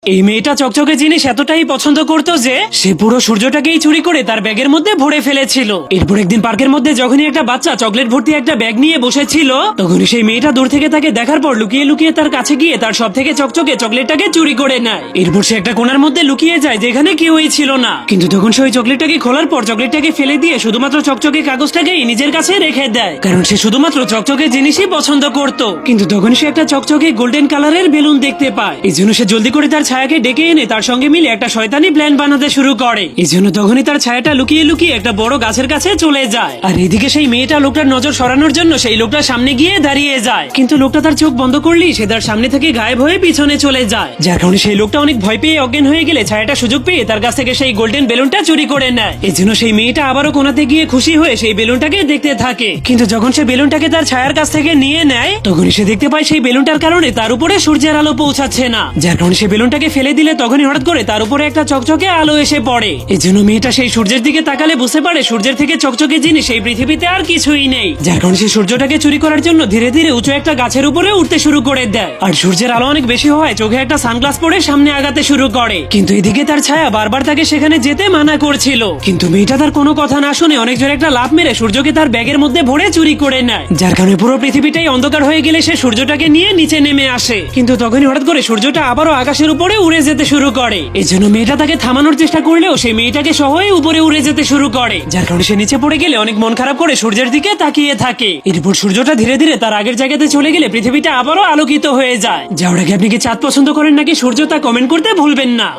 এই মেয়েটা চকচকে জিনিস এতটাই পছন্দ করতো যে সে পুরো সূর্যটাকেই চুরি করে তার ব্যাগের মধ্যে ভরে ফেলেছিল। এরপর একদিন পার্কের মধ্যে যখনই একটা বাচ্চা চকলেট ভর্তি একটা ব্যাগ নিয়ে বসেছিল, তখনই সেই মেয়েটা দূর থেকে তাকে দেখার পর লুকিয়ে লুকিয়ে তার কাছে গিয়ে তার সব থেকে চকচকে চকলেটটাকে চুরি করে নেয়। এরপর সে একটা কোণার মধ্যে লুকিয়ে যায় যেখানে কেউই ছিল না, কিন্তু তখন সে ওই চকলেটটাকে খোলার পর চকলেটটাকে ফেলে দিয়ে শুধুমাত্র চকচকে কাগজটাকেই নিজের কাছে রেখে দেয়, কারণ সে শুধুমাত্র চকচকে জিনিসই পছন্দ করত। কিন্তু তখন সে একটা চকচকে গোল্ডেন কালারের বেলুন দেখতে পায়। এই জন্য সে জলদি করে তার ছায়াকে ডেকে এনে তার সঙ্গে মিলে একটা শয়তানি প্ল্যান বানাতে শুরু করে। এই জন্য তখনই তার ছায়াটা লুকিয়ে লুকিয়ে একটা বড় গাছের কাছে চলে যায়। আর এদিকে সেই মেয়েটা লোকটার নজর সরানোর জন্য সেই লোকটার সামনে গিয়ে দাঁড়িয়ে যায়, কিন্তু লোকটা তার চোখ বন্ধ করলেই সে তার সামনে থেকে গায়েব হয়ে পিছনে চলে যায়। যার কারণে সেই লোকটা অনেক ভয় পেয়ে অজ্ঞান হয়ে গেলে ছায়াটা সুযোগ পেয়ে তার কাছ থেকে সেই গোল্ডেন বেলুনটা চুরি করে নেয়। এই জন্য সেই মেয়েটা আবারও কোনাতে গিয়ে খুশি হয়ে সেই বেলুনটাকে দেখতে থাকে, কিন্তু যখন সে বেলুনটাকে তার ছায়ার কাছ থেকে নিয়ে নেয়, তখনই সে দেখতে পায় সেই বেলুনটার কারণে তার উপরে সূর্যের আলো পৌঁছাচ্ছে না। যার কারণে সে বেলুনটাকে ফেলে দিলে তখনই হঠাৎ করে তার উপরে একটা চকচকে আলো এসে পড়ে। এই জন্য মেয়েটা সেই সূর্যের দিকে তাকালে বুঝতে পারে সূর্যের থেকে চকচকে জিনিস এই পৃথিবীতে আর কিছুই নেই। যার কারণে সে সূর্যটাকে চুরি করার জন্য ধীরে ধীরে উঁচু একটা গাছের উপরে উঠতে শুরু করে দেয়। আর সূর্যের আলো অনেক বেশি হওয়ায় চোখে একটা সানগ্লাস পরে সামনে আগাতে শুরু করে, কিন্তু এদিকে তার ছায়া বারবার তাকে সেখানে যেতে মানা করছিল। কিন্তু মেয়েটা তার কোনো কথা না শুনে অনেক জোরে একটা লাফ মেরে সূর্যকে তার ব্যাগের মধ্যে ভরে চুরি করে নেয়। যার কারণে পুরো পৃথিবীটাই অন্ধকার হয়ে গেলে সে সূর্যটাকে নিয়ে নিচে নেমে আসে, কিন্তু তখনই হঠাৎ করে সূর্যটা আবারও আকাশের উপরে উড়ে যেতে শুরু করে। এই জন্য মেয়েটা তাকে থামানোর চেষ্টা করলেও সেই মেয়েটাকে সহই উপরে উড়ে যেতে শুরু করে। যার কারণে সে নিচে পড়ে গেলে অনেক মন খারাপ করে সূর্যের দিকে তাকিয়ে থাকে। এরপর সূর্যটা ধীরে ধীরে তার আগের জায়গাতে চলে গেলে পৃথিবীটা আবারও আলোকিত হয়ে যায়। যাওয়ার আগে আপনি কি চাঁদ পছন্দ করেন নাকি সূর্য তা কমেন্ট করতে ভুলবেন না।